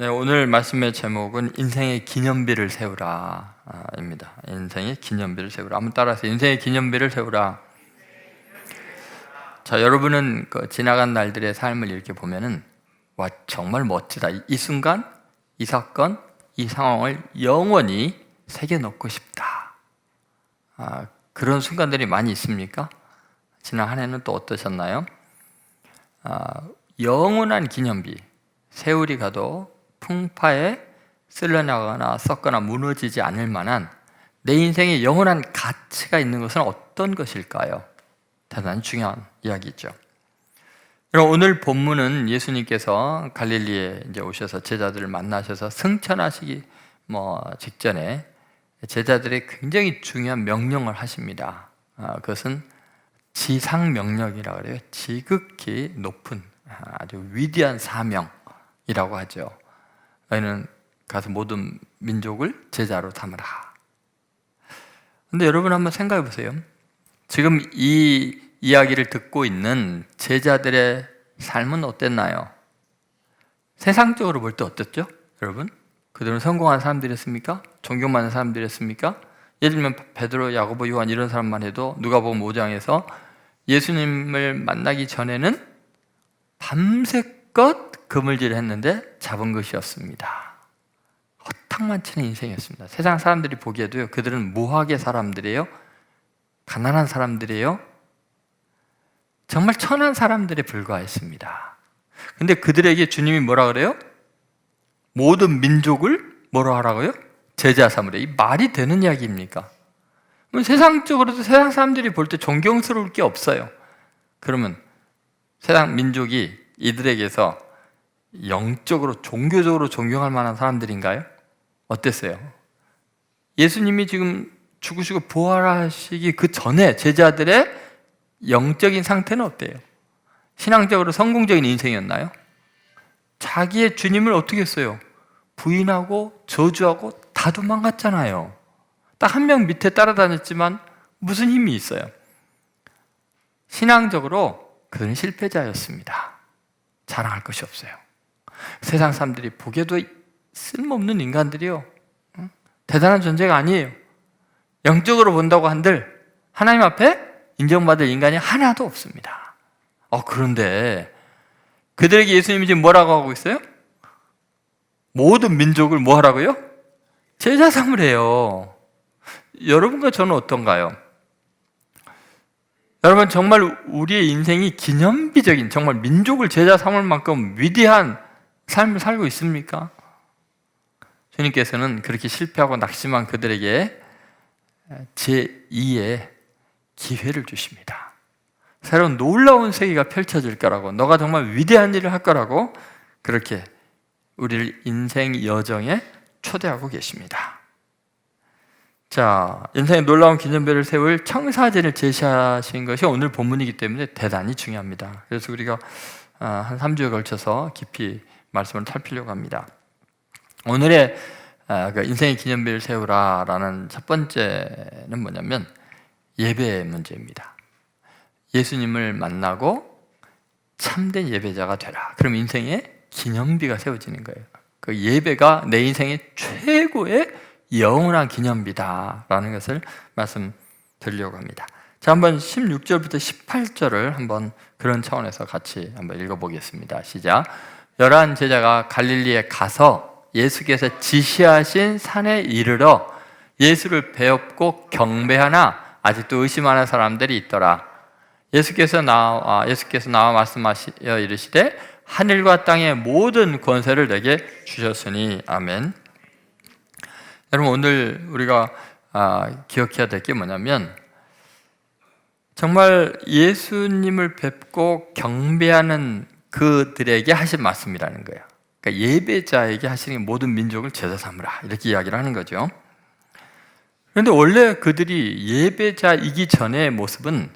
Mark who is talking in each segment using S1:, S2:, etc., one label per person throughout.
S1: 네, 오늘 말씀의 제목은 인생의 기념비를 세우라입니다. 인생의 기념비를 세우라. 한번 따라서 인생의 기념비를 세우라. 자, 여러분은 그 지나간 날들의 삶을 이렇게 보면은 와, 정말 멋지다. 이 순간, 이 사건, 이 상황을 영원히 새겨놓고 싶다. 그런 순간들이 많이 있습니까? 지난 한 해는 또 어떠셨나요? 영원한 기념비, 세월이 가도 풍파에 쓸려나가거나 썩거나 무너지지 않을 만한 내 인생에 영원한 가치가 있는 것은 어떤 것일까요? 대단히 중요한 이야기죠. 그럼 오늘 본문은 예수님께서 갈릴리에 이제 오셔서 제자들을 만나셔서 승천하시기 직전에 제자들의 굉장히 중요한 명령을 하십니다. 그것은 지상 명령이라고 그래요. 지극히 높은 아주 위대한 사명이라고 하죠. 너희는 가서 모든 민족을 제자로 삼으라. 근데 여러분 한번 생각해 보세요. 지금 이 이야기를 듣고 있는 제자들의 삶은 어땠나요? 세상적으로 볼 때 어땠죠? 여러분? 그들은 성공한 사람들이었습니까? 존경받는 들이었습니까? 예를 들면 베드로, 야고보, 요한 이런 사람만 해도 누가복음 5장에서 예수님을 만나기 전에는 밤새껏 그물질을 했는데 잡은 것이었습니다. 허탕만 치는 인생이었습니다. 세상 사람들이 보기에도요, 그들은 무학의 사람들이에요, 가난한 사람들이에요, 정말 천한 사람들에 불과했습니다. 근데 그들에게 주님이 뭐라 그래요? 모든 민족을 뭐라 하라고요? 제자 삼으래. 이 말이 되는 이야기입니까? 세상적으로도 세상 사람들이 볼 때 존경스러울 게 없어요. 그러면 세상 민족이 이들에게서 영적으로 종교적으로 존경할 만한 사람들인가요? 어땠어요? 예수님이 지금 죽으시고 부활하시기 그 전에 제자들의 영적인 상태는 어때요? 신앙적으로 성공적인 인생이었나요? 자기의 주님을 어떻게 했어요? 부인하고 저주하고 다 도망갔잖아요. 딱 한 명 밑에 따라다녔지만 무슨 힘이 있어요? 신앙적으로 그는 실패자였습니다. 자랑할 것이 없어요. 세상 사람들이 보기에도 쓸모없는 인간들이요, 대단한 존재가 아니에요. 영적으로 본다고 한들 하나님 앞에 인정받을 인간이 하나도 없습니다. 그런데 그들에게 예수님이 지금 뭐라고 하고 있어요? 모든 민족을 뭐 하라고요? 제자 삼으래요. 여러분과 저는 어떤가요? 여러분, 정말 우리의 인생이 기념비적인, 정말 민족을 제자 삼을 만큼 위대한 삶을 살고 있습니까? 주님께서는 그렇게 실패하고 낙심한 그들에게 제2의 기회를 주십니다. 새로운 놀라운 세계가 펼쳐질 거라고, 너가 정말 위대한 일을 할 거라고 그렇게 우리를 인생 여정에 초대하고 계십니다. 자, 인생의 놀라운 기념비를 세울 청사진을 제시하신 것이 오늘 본문이기 때문에 대단히 중요합니다. 그래서 우리가 한 3주에 걸쳐서 깊이 말씀을 살피려고 합니다. 오늘의 인생의 기념비를 세우라라는 첫 번째는 뭐냐면 예배의 문제입니다. 예수님을 만나고 참된 예배자가 되라. 그럼 인생의 기념비가 세워지는 거예요. 그 예배가 내 인생의 최고의 영원한 기념비다라는 것을 말씀드리려고 합니다. 자, 한번 16절부터 18절을 한번 그런 차원에서 같이 한번 읽어보겠습니다. 시작. 11 제자가 갈릴리에 가서 예수께서 지시하신 산에 이르러 예수를 배웁고 경배하나 아직도 의심하는 사람들이 있더라. 예수께서 나와 말씀하시어 이르시되 하늘과 땅의 모든 권세를 내게 주셨으니. 아멘. 여러분, 오늘 우리가 기억해야 될 게 뭐냐면 정말 예수님을 뵙고 경배하는 그들에게 하신 말씀이라는 거예요. 그러니까 예배자에게 하시는 모든 민족을 제자 삼으라, 이렇게 이야기를 하는 거죠. 그런데 원래 그들이 예배자이기 전의 모습은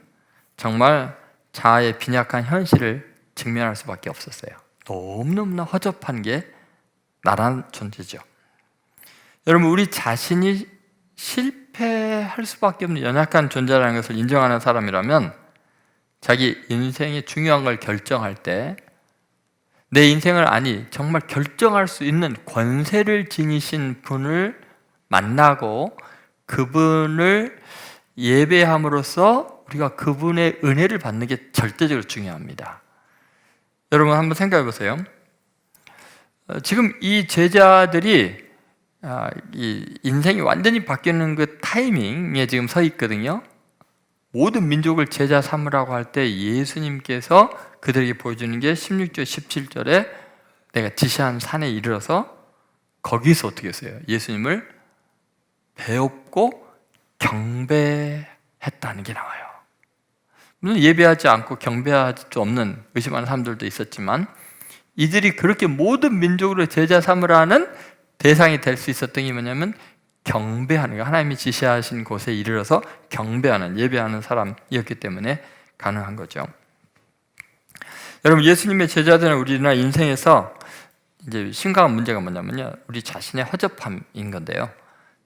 S1: 정말 자아의 빈약한 현실을 직면할 수밖에 없었어요. 너무너무나 허접한 게 나란 존재죠. 여러분, 우리 자신이 실패할 수밖에 없는 연약한 존재라는 것을 인정하는 사람이라면 자기 인생의 중요한 걸 결정할 때 내 인생을 정말 결정할 수 있는 권세를 지니신 분을 만나고 그분을 예배함으로써 우리가 그분의 은혜를 받는 게 절대적으로 중요합니다. 여러분 한번 생각해 보세요. 지금 이 제자들이 이 인생이 완전히 바뀌는 그 타이밍에 지금 서 있거든요. 모든 민족을 제자 삼으라고 할 때 예수님께서 그들에게 보여주는 게 16절, 17절에 내가 지시한 산에 이르러서 거기서 어떻게 했어요? 예수님을 배웠고 경배했다는 게 나와요. 물론 예배하지 않고 경배할 수 없는 의심하는 사람들도 있었지만 이들이 그렇게 모든 민족으로 제자 삼으라는 대상이 될 수 있었던 게 뭐냐면 경배하는 거예요. 하나님이 지시하신 곳에 이르러서 경배하는, 예배하는 사람이었기 때문에 가능한 거죠. 여러분, 예수님의 제자들은 우리나 인생에서 이제 심각한 문제가 뭐냐면요, 우리 자신의 허접함인 건데요.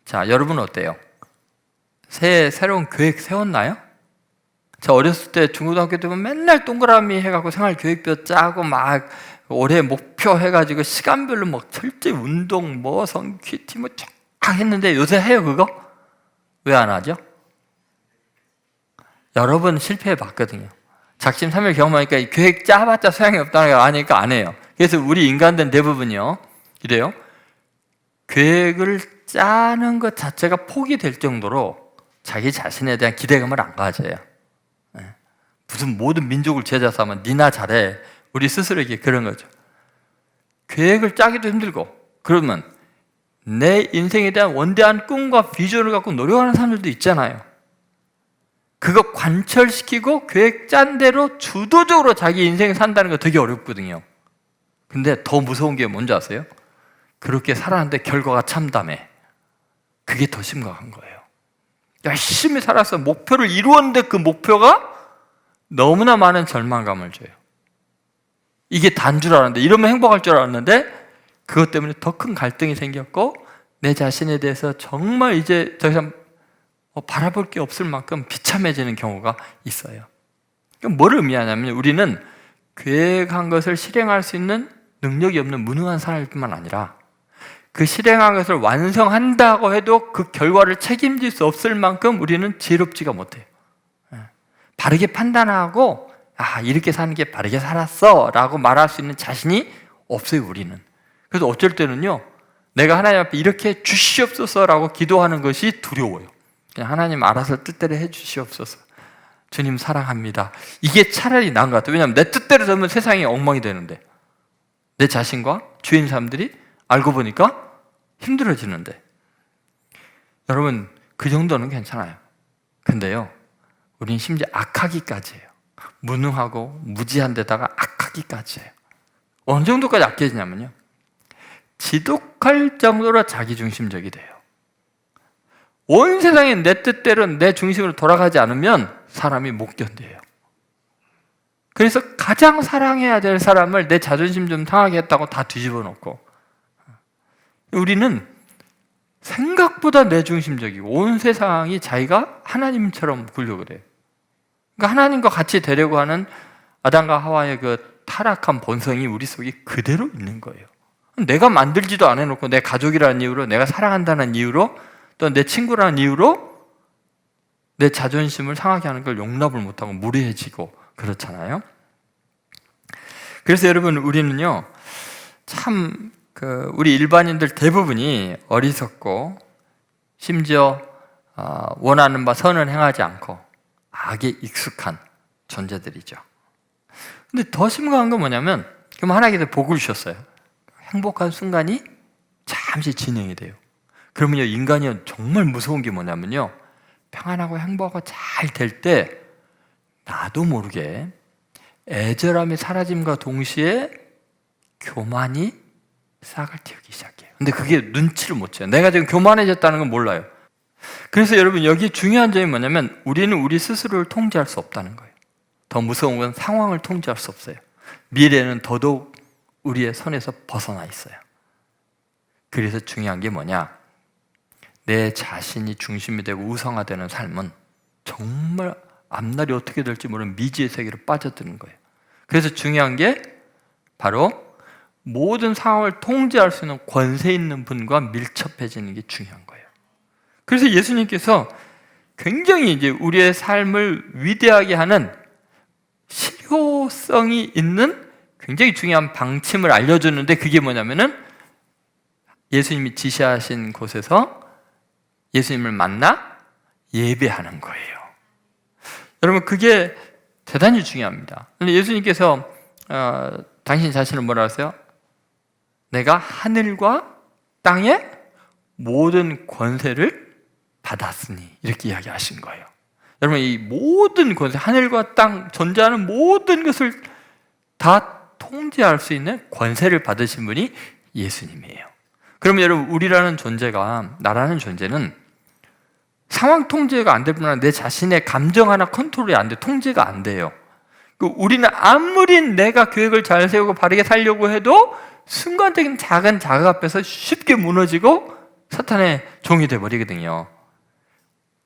S1: 자, 여러분은 어때요? 새로운 계획 세웠나요? 저 어렸을 때 중고등학교 때 보면 맨날 동그라미 해갖고 생활 계획표 짜고 막 올해 목표 해가지고 시간별로 막 철저히 운동 뭐 성취티 뭐 쫙 했는데 요새 해요 그거? 왜 안 하죠? 여러 번 실패해 봤거든요. 작심삼일 경험하니까 계획 짜봤자 소용이 없다는 거 아니까 안 해요. 그래서 우리 인간들은 대부분이요 이래요. 계획을 짜는 것 자체가 포기될 정도로 자기 자신에 대한 기대감을 안 가져요. 무슨 모든 민족을 제자 삼으면 니나 잘해. 우리 스스로에게 그런 거죠. 계획을 짜기도 힘들고, 그러면 내 인생에 대한 원대한 꿈과 비전을 갖고 노력하는 사람들도 있잖아요. 그거 관철시키고 계획 짠 대로 주도적으로 자기 인생을 산다는 거 되게 어렵거든요. 근데 더 무서운 게 뭔지 아세요? 그렇게 살았는데 결과가 참담해. 그게 더 심각한 거예요. 열심히 살아서 목표를 이루었는데 그 목표가 너무나 많은 절망감을 줘요. 이게 단 줄 알았는데, 이러면 행복할 줄 알았는데 그것 때문에 더 큰 갈등이 생겼고 내 자신에 대해서 정말 이제 더 이상 바라볼 게 없을 만큼 비참해지는 경우가 있어요. 그럼 뭘 의미하냐면 우리는 계획한 것을 실행할 수 있는 능력이 없는 무능한 사람일 뿐만 아니라 그 실행한 것을 완성한다고 해도 그 결과를 책임질 수 없을 만큼 우리는 지혜롭지가 못해요. 바르게 판단하고 이렇게 사는 게 바르게 살았어 라고 말할 수 있는 자신이 없어요, 우리는. 그래서 어쩔 때는요, 내가 하나님 앞에 이렇게 주시옵소서 라고 기도하는 것이 두려워요. 그냥 하나님 알아서 뜻대로 해 주시옵소서, 주님 사랑합니다, 이게 차라리 나은 것 같아요. 왜냐하면 내 뜻대로 되면 세상이 엉망이 되는데, 내 자신과 주위인 사람들이 알고 보니까 힘들어지는데. 여러분, 그 정도는 괜찮아요. 근데요, 우린 심지어 악하기까지 해요. 무능하고 무지한 데다가 악하기까지 해요. 어느 정도까지 악해지냐면요, 지독할 정도로 자기중심적이 돼요. 온 세상이 내 뜻대로 내 중심으로 돌아가지 않으면 사람이 못 견뎌요. 그래서 가장 사랑해야 될 사람을 내 자존심 좀 상하게 했다고 다 뒤집어 놓고, 우리는 생각보다 내 중심적이고 온 세상이 자기가 하나님처럼 굴려고 그래요. 그러니까 하나님과 같이 되려고 하는 아담과 하와의 그 타락한 본성이 우리 속에 그대로 있는 거예요. 내가 만들지도 않아 놓고 내 가족이라는 이유로, 내가 사랑한다는 이유로, 또 내 친구라는 이유로 내 자존심을 상하게 하는 걸 용납을 못하고 무례해지고 그렇잖아요. 그래서 여러분, 우리는요 참 우리 일반인들 대부분이 어리석고 심지어 원하는 바 선을 행하지 않고 악에 익숙한 존재들이죠. 근데 더 심각한 건 뭐냐면, 그럼 하나님께서 복을 주셨어요. 행복한 순간이 잠시 진행이 돼요. 그러면요, 인간이 정말 무서운 게 뭐냐면요, 평안하고 행복하고 잘 될 때 나도 모르게 애절함이 사라짐과 동시에 교만이 싹을 틔우기 시작해요. 근데 그게 눈치를 못 채요. 내가 지금 교만해졌다는 건 몰라요. 그래서 여러분, 여기 중요한 점이 뭐냐면 우리는 우리 스스로를 통제할 수 없다는 거예요. 더 무서운 건 상황을 통제할 수 없어요. 미래는 더더욱 우리의 손에서 벗어나 있어요. 그래서 중요한 게 뭐냐, 내 자신이 중심이 되고 우상화되는 삶은 정말 앞날이 어떻게 될지 모르는 미지의 세계로 빠져드는 거예요. 그래서 중요한 게 바로 모든 상황을 통제할 수 있는 권세 있는 분과 밀접해지는 게 중요한 거예요. 그래서 예수님께서 굉장히 이제 우리의 삶을 위대하게 하는 실효성이 있는 굉장히 중요한 방침을 알려주는데, 그게 뭐냐면은 예수님이 지시하신 곳에서 예수님을 만나 예배하는 거예요. 여러분, 그게 대단히 중요합니다. 근데 예수님께서 당신 자신을 뭐라 하세요? 내가 하늘과 땅의 모든 권세를 받았으니, 이렇게 이야기하신 거예요. 여러분, 이 모든 권세, 하늘과 땅, 존재하는 모든 것을 다 통제할 수 있는 권세를 받으신 분이 예수님이에요. 그러면 여러분, 우리라는 존재가, 나라는 존재는 상황 통제가 안 될 뿐 아니라 내 자신의 감정 하나 컨트롤이 안 돼, 통제가 안 돼요. 우리는 아무리 내가 계획을 잘 세우고 바르게 살려고 해도 순간적인 작은 자극 앞에서 쉽게 무너지고 사탄의 종이 되어버리거든요.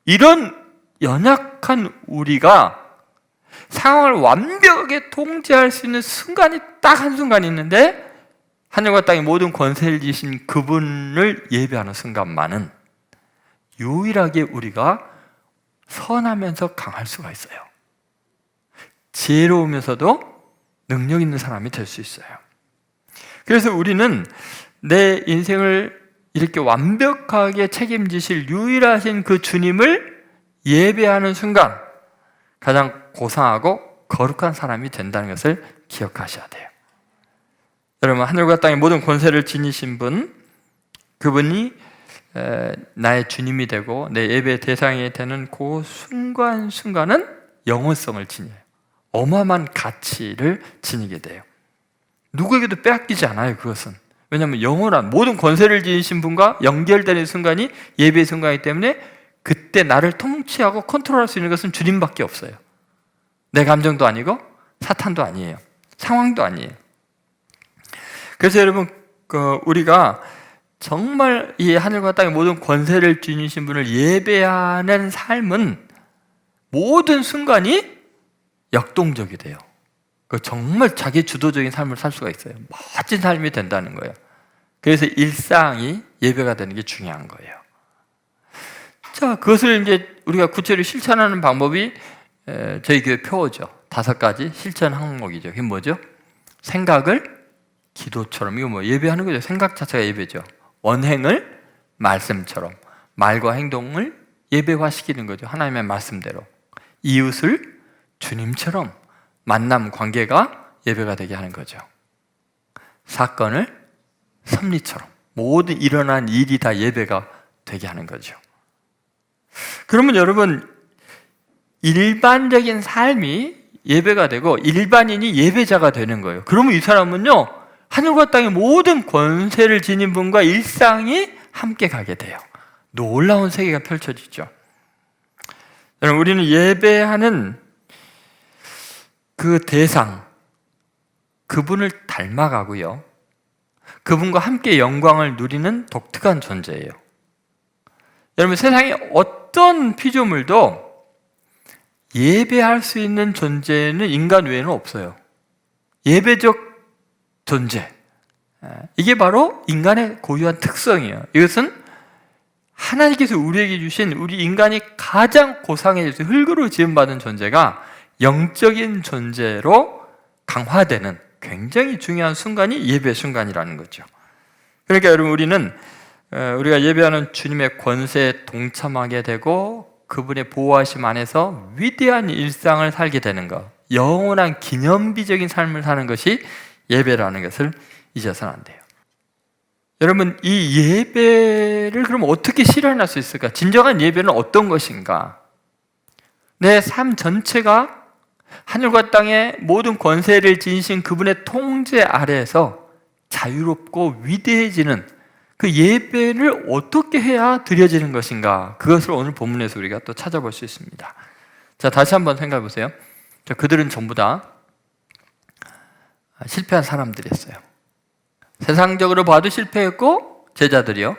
S1: 이런 연약한 우리가 상황을 완벽하게 통제할 수 있는 순간이 딱 한순간 있는데, 하늘과 땅의 모든 권세를 지신 그분을 예배하는 순간만은 유일하게 우리가 선하면서 강할 수가 있어요. 지혜로우면서도 능력 있는 사람이 될 수 있어요. 그래서 우리는 내 인생을 이렇게 완벽하게 책임지실 유일하신 그 주님을 예배하는 순간 가장 고상하고 거룩한 사람이 된다는 것을 기억하셔야 돼요. 여러분, 하늘과 땅의 모든 권세를 지니신 분, 그분이 나의 주님이 되고 내 예배의 대상이 되는 그 순간순간은 영원성을 지녀요. 어마어마한 가치를 지니게 돼요. 누구에게도 빼앗기지 않아요, 그것은. 왜냐하면 영원한 모든 권세를 지니신 분과 연결되는 순간이 예배의 순간이기 때문에 그때 나를 통치하고 컨트롤할 수 있는 것은 주님밖에 없어요. 내 감정도 아니고 사탄도 아니에요. 상황도 아니에요. 그래서 여러분, 우리가 정말 이 하늘과 땅의 모든 권세를 지니신 분을 예배하는 삶은 모든 순간이 역동적이 돼요. 정말 자기 주도적인 삶을 살 수가 있어요. 멋진 삶이 된다는 거예요. 그래서 일상이 예배가 되는 게 중요한 거예요. 자, 그것을 이제 우리가 구체적으로 실천하는 방법이 저희 교회 표어죠. 5가지 실천 항목이죠. 그게 뭐죠? 생각을 기도처럼, 이거 뭐 예배하는 거죠. 생각 자체가 예배죠. 원행을 말씀처럼, 말과 행동을 예배화시키는 거죠. 하나님의 말씀대로. 이웃을 주님처럼, 만남 관계가 예배가 되게 하는 거죠. 사건을 섭리처럼, 모든 일어난 일이 다 예배가 되게 하는 거죠. 그러면 여러분, 일반적인 삶이 예배가 되고 일반인이 예배자가 되는 거예요. 그러면 이 사람은요, 하늘과 땅의 모든 권세를 지닌 분과 일상이 함께 가게 돼요. 놀라운 세계가 펼쳐지죠. 여러분, 우리는 예배하는 그 대상, 그분을 닮아가고요, 그분과 함께 영광을 누리는 독특한 존재예요. 여러분, 세상에 어떤 피조물도 예배할 수 있는 존재는 인간 외에는 없어요. 예배적 존재, 이게 바로 인간의 고유한 특성이에요. 이것은 하나님께서 우리에게 주신, 우리 인간이 가장 고상해져서 흙으로 지음받은 존재가 영적인 존재로 강화되는 굉장히 중요한 순간이 예배 순간이라는 거죠. 그러니까 여러분, 우리는 우리가 예배하는 주님의 권세에 동참하게 되고 그분의 보호하심 안에서 위대한 일상을 살게 되는 것, 영원한 기념비적인 삶을 사는 것이 예배라는 것을 잊어서는 안 돼요. 여러분, 이 예배를 그럼 어떻게 실현할 수 있을까? 진정한 예배는 어떤 것인가? 내 삶 전체가 하늘과 땅의 모든 권세를 지니신 그분의 통제 아래에서 자유롭고 위대해지는 그 예배를 어떻게 해야 드려지는 것인가? 그것을 오늘 본문에서 우리가 또 찾아볼 수 있습니다. 자, 다시 한번 생각해 보세요. 그들은 전부 다 실패한 사람들이었어요. 세상적으로 봐도 실패했고, 제자들이요,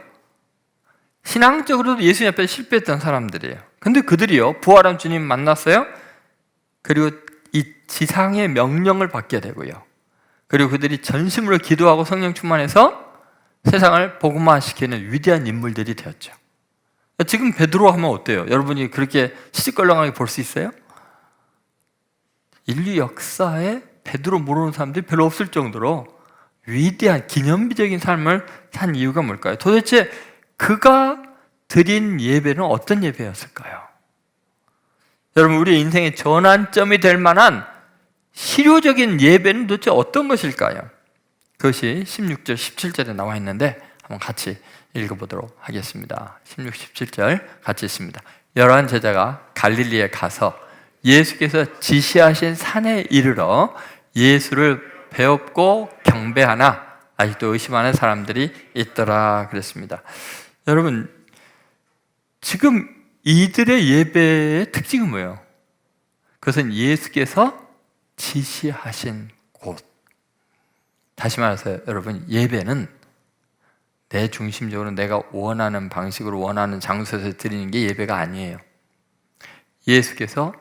S1: 신앙적으로도 예수님 앞에 실패했던 사람들이에요. 근데 그들이요, 부활한 주님 만났어요. 그리고 이 지상의 명령을 받게 되고요, 그리고 그들이 전심으로 기도하고 성령 충만해서 세상을 복음화시키는 위대한 인물들이 되었죠. 지금 베드로 하면 어때요? 여러분이 그렇게 시시껄렁하게 볼 수 있어요? 인류 역사에 베드로 모르는 사람들이 별로 없을 정도로 위대한 기념비적인 삶을 산 이유가 뭘까요? 도대체 그가 드린 예배는 어떤 예배였을까요? 여러분, 우리 인생의 전환점이 될 만한 실효적인 예배는 도대체 어떤 것일까요? 그것이 16절, 17절에 나와 있는데 한번 같이 읽어보도록 하겠습니다. 16, 17절 같이 읽습니다. 11 제자가 갈릴리에 가서 예수께서 지시하신 산에 이르러 예수를 배웠고 경배하나 아직도 의심하는 사람들이 있더라 그랬습니다. 여러분, 지금 이들의 예배의 특징은 뭐예요? 그것은 예수께서 지시하신 곳. 다시 말해서 여러분, 예배는 내 중심적으로 내가 원하는 방식으로 원하는 장소에서 드리는 게 예배가 아니에요. 예수께서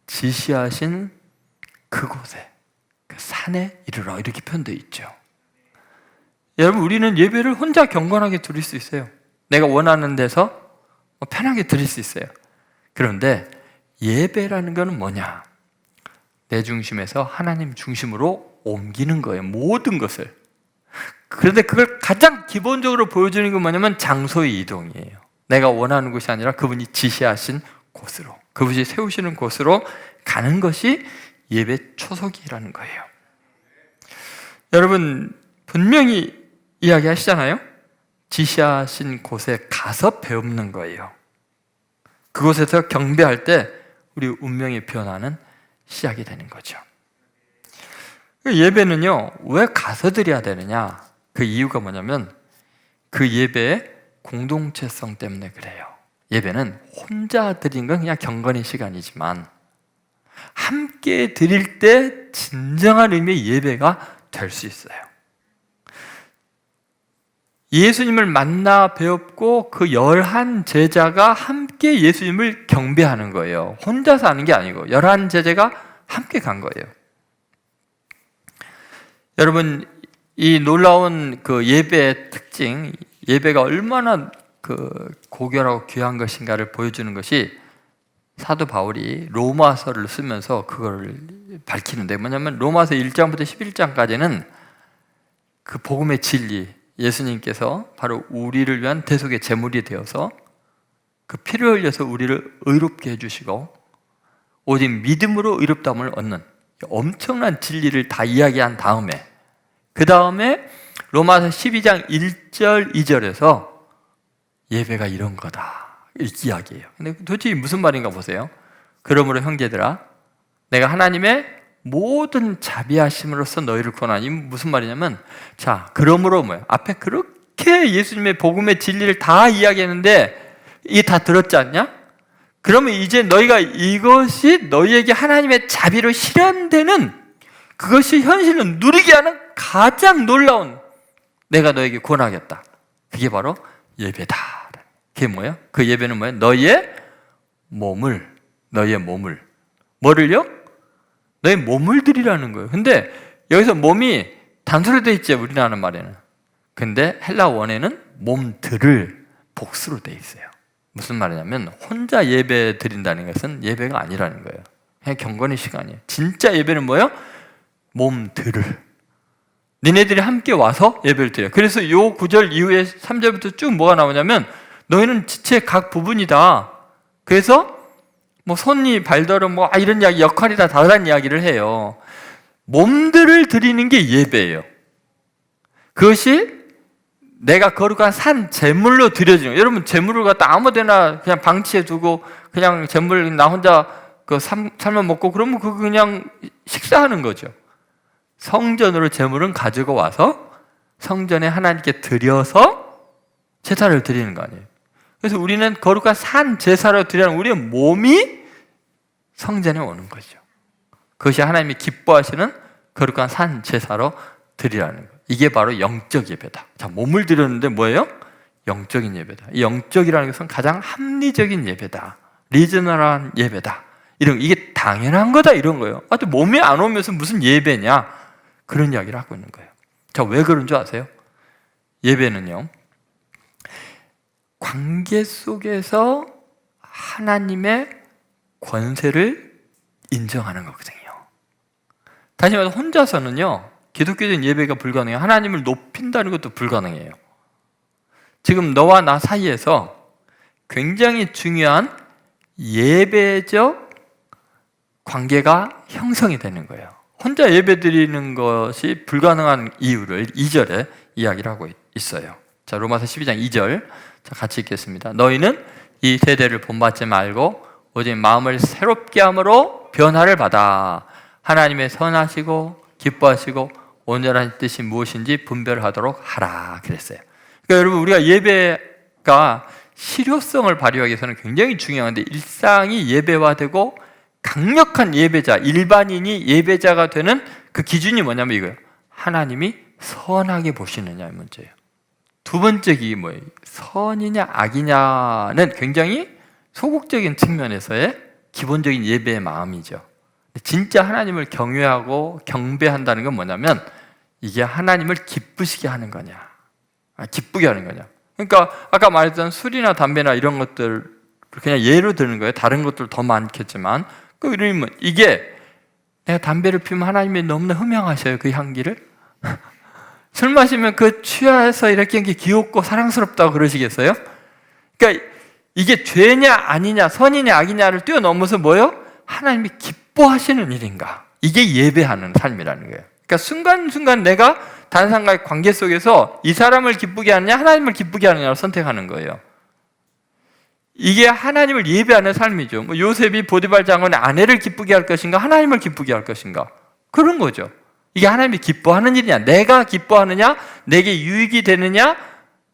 S1: 지시하신 그곳에, 그 산에 이르러 이렇게 표현되어 있죠. 여러분, 우리는 예배를 혼자 경건하게 드릴 수 있어요. 내가 원하는 데서 편하게 드릴 수 있어요. 그런데 예배라는 것은 뭐냐? 내 중심에서 하나님 중심으로 옮기는 거예요. 모든 것을. 그런데 그걸 가장 기본적으로 보여주는 건 뭐냐면 장소의 이동이에요. 내가 원하는 곳이 아니라 그분이 지시하신 곳으로, 그분이 세우시는 곳으로 가는 것이 예배 초석이라는 거예요. 여러분, 분명히 이야기하시잖아요. 지시하신 곳에 가서 배우는 거예요. 그곳에서 경배할 때 우리 운명이 변하는 시작이 되는 거죠. 예배는요, 왜 가서 드려야 되느냐? 그 이유가 뭐냐면 그 예배의 공동체성 때문에 그래요. 예배는 혼자 드린 건 그냥 경건의 시간이지만 함께 드릴 때 진정한 의미의 예배가 될 수 있어요. 예수님을 만나 배웠고 그 11 제자가 함께 예수님을 경배하는 거예요. 혼자서 하는 게 아니고 11 제자가 함께 간 거예요. 여러분, 이 놀라운 그 예배의 특징, 예배가 얼마나 그 고결하고 귀한 것인가를 보여주는 것이 사도 바울이 로마서를 쓰면서 그걸 밝히는데, 뭐냐면 로마서 1장부터 11장까지는 그 복음의 진리, 예수님께서 바로 우리를 위한 대속의 제물이 되어서 그 피를 흘려서 우리를 의롭게 해주시고 오직 믿음으로 의롭다함을 얻는 엄청난 진리를 다 이야기한 다음에, 그 다음에 로마서 12장 1절 2절에서 예배가 이런 거다 이렇게 이야기해요. 근데 도대체 무슨 말인가 보세요. 그러므로 형제들아, 내가 하나님의 모든 자비하심으로써 너희를 권하니, 무슨 말이냐면, 자, 그러므로 뭐예요? 앞에 그렇게 예수님의 복음의 진리를 다 이야기했는데 이게 다 들었지 않냐? 그러면 이제 너희가 이것이 너희에게 하나님의 자비로 실현되는, 그것이 현실로 누리게 하는 가장 놀라운, 내가 너에게 권하겠다. 그게 바로 예배다. 그게 뭐예요? 그 예배는 뭐예요? 너희의 몸을, 뭐를요? 너희 몸을 드리라는 거예요. 근데 여기서 몸이 단수로 되어 있죠, 우리나라 하는 말에는. 근데 헬라 원에는 몸들을 복수로 되어 있어요. 무슨 말이냐면 혼자 예배 드린다는 것은 예배가 아니라는 거예요. 그냥 경건의 시간이에요. 진짜 예배는 뭐예요? 몸들을. 니네들이 함께 와서 예배를 드려요. 그래서 이 9절 이후에 3절부터 쭉 뭐가 나오냐면 너희는 지체의 각 부분이다. 그래서 뭐 손이 발더러 뭐 이런 이야기, 역할이 다 다른 이야기를 해요. 몸들을 드리는 게 예배예요. 그것이 내가 거룩한 산 제물로 드려지는 거예요. 여러분, 제물을 갖다 아무데나 그냥 방치해 두고 그냥 제물 나 혼자 그 삶아 먹고 그러면 그거 그냥 식사하는 거죠. 성전으로 제물은 가지고 와서 성전에 하나님께 드려서 제사를 드리는 거 아니에요. 그래서 우리는 거룩한 산 제사로 드리는 우리의 몸이 성전에 오는 거죠. 그것이 하나님이 기뻐하시는 거룩한 산 제사로 드리라는 거예요. 이게 바로 영적 예배다. 자, 몸을 드렸는데 뭐예요? 영적인 예배다. 이 영적이라는 것은 가장 합리적인 예배다. 리저널한 예배다. 이게 당연한 거다 이런 거예요. 또 몸이 안 오면서 무슨 예배냐? 그런 이야기를 하고 있는 거예요. 자, 왜 그런 줄 아세요? 예배는요, 관계 속에서 하나님의 권세를 인정하는 거거든요. 다시 말해서 혼자서는요, 기독교적인 예배가 불가능해요. 하나님을 높인다는 것도 불가능해요. 지금 너와 나 사이에서 굉장히 중요한 예배적 관계가 형성이 되는 거예요. 혼자 예배 드리는 것이 불가능한 이유를 2절에 이야기를 하고 있어요. 자, 로마서 12장 2절. 자, 같이 읽겠습니다. 너희는 이 세대를 본받지 말고 오직 마음을 새롭게 함으로 변화를 받아 하나님의 선하시고 기뻐하시고 온전한 뜻이 무엇인지 분별하도록 하라 그랬어요. 그러니까 여러분, 우리가 예배가 실효성을 발휘하기 위해서는 굉장히 중요한데, 일상이 예배화되고 강력한 예배자, 일반인이 예배자가 되는 그 기준이 뭐냐면 이거예요. 하나님이 선하게 보시느냐의 문제예요. 두 번째 기준이 뭐예요? 선이냐 악이냐는 굉장히 소극적인 측면에서의 기본적인 예배의 마음이죠. 진짜 하나님을 경외하고 경배한다는 건 뭐냐면 이게 하나님을 기쁘시게 하는 거냐, 기쁘게 하는 거냐. 그러니까 아까 말했던 술이나 담배나 이런 것들 그냥 예로 드는 거예요. 다른 것들 더 많겠지만, 그러면 이게 내가 담배를 피우면 하나님이 너무나 흠양하셔요, 그 향기를. 술 마시면 그 취해서 이렇게 귀엽고 사랑스럽다고 그러시겠어요? 그러니까 이게 죄냐 아니냐, 선이냐 악이냐를 뛰어넘어서 뭐예요? 하나님이 기뻐하시는 일인가? 이게 예배하는 삶이라는 거예요. 그러니까 순간순간 내가 다른 사람과의 관계 속에서 이 사람을 기쁘게 하느냐 하나님을 기쁘게 하느냐를 선택하는 거예요. 이게 하나님을 예배하는 삶이죠. 뭐 요셉이 보디발 장군의 아내를 기쁘게 할 것인가 하나님을 기쁘게 할 것인가, 그런 거죠. 이게 하나님이 기뻐하는 일이냐, 내가 기뻐하느냐, 내게 유익이 되느냐,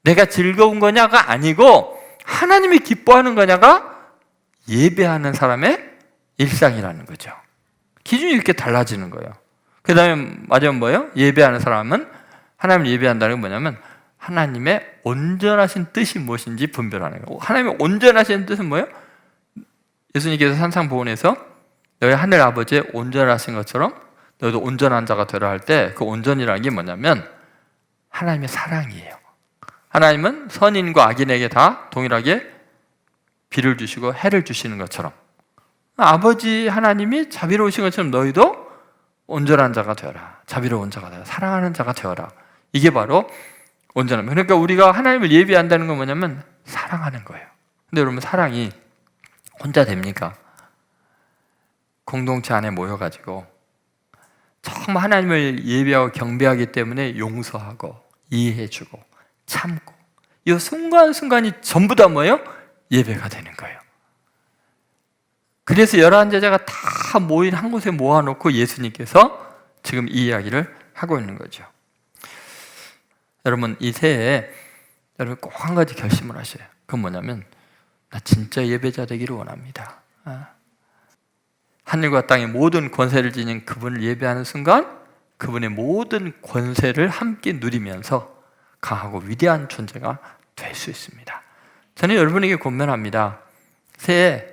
S1: 내가 즐거운 거냐가 아니고 하나님이 기뻐하는 거냐가 예배하는 사람의 일상이라는 거죠. 기준이 이렇게 달라지는 거예요. 그 다음에 마지막 뭐예요? 예배하는 사람은, 하나님을 예배한다는 건 뭐냐면 하나님의 온전하신 뜻이 무엇인지 분별하는 거예요. 하나님의 온전하신 뜻은 뭐예요? 예수님께서 산상보훈에서 너희 하늘 아버지의 온전하신 것처럼 너희도 온전한 자가 되라 할 때 그 온전이라는 게 뭐냐면 하나님의 사랑이에요. 하나님은 선인과 악인에게 다 동일하게 비를 주시고 해를 주시는 것처럼 아버지 하나님이 자비로우신 것처럼 너희도 온전한 자가 되어라, 자비로운 자가 되어라, 사랑하는 자가 되어라. 이게 바로 온전함. 그러니까 우리가 하나님을 예배한다는 건 뭐냐면 사랑하는 거예요. 근데 여러분, 사랑이 혼자 됩니까? 공동체 안에 모여가지고 정말 하나님을 예배하고 경배하기 때문에 용서하고 이해해주고 참고, 이 순간순간이 전부 다 뭐예요? 예배가 되는 거예요. 그래서 11제자가 다 모인 한 곳에 모아놓고 예수님께서 지금 이 이야기를 하고 있는 거죠. 여러분, 이 새해에 여러분 꼭 한 가지 결심을 하셔요. 그건 뭐냐면 나 진짜 예배자 되기를 원합니다. 하늘과 땅의 모든 권세를 지닌 그분을 예배하는 순간 그분의 모든 권세를 함께 누리면서 강하고 위대한 존재가 될 수 있습니다. 저는 여러분에게 권면합니다. 새해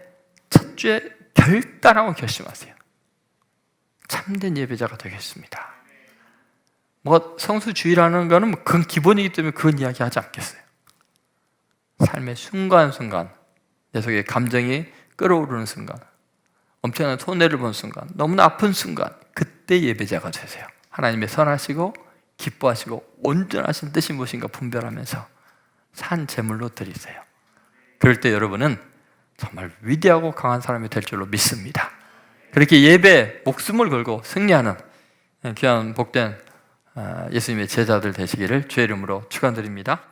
S1: 첫 주에 결단하고 결심하세요. 참된 예배자가 되겠습니다. 뭐 성수주의라는 거는 그건 기본이기 때문에 그건 이야기하지 않겠어요. 삶의 순간순간 내 속에 감정이 끓어오르는 순간, 엄청난 손해를 본 순간, 너무나 아픈 순간, 그때 예배자가 되세요. 하나님의 선하시고 기뻐하시고 온전하신 뜻이 무엇인가 분별하면서 산 제물로 드리세요. 그럴 때 여러분은 정말 위대하고 강한 사람이 될 줄로 믿습니다. 그렇게 예배 목숨을 걸고 승리하는 귀한 복된 예수님의 제자들 되시기를 주의 이름으로 축원드립니다.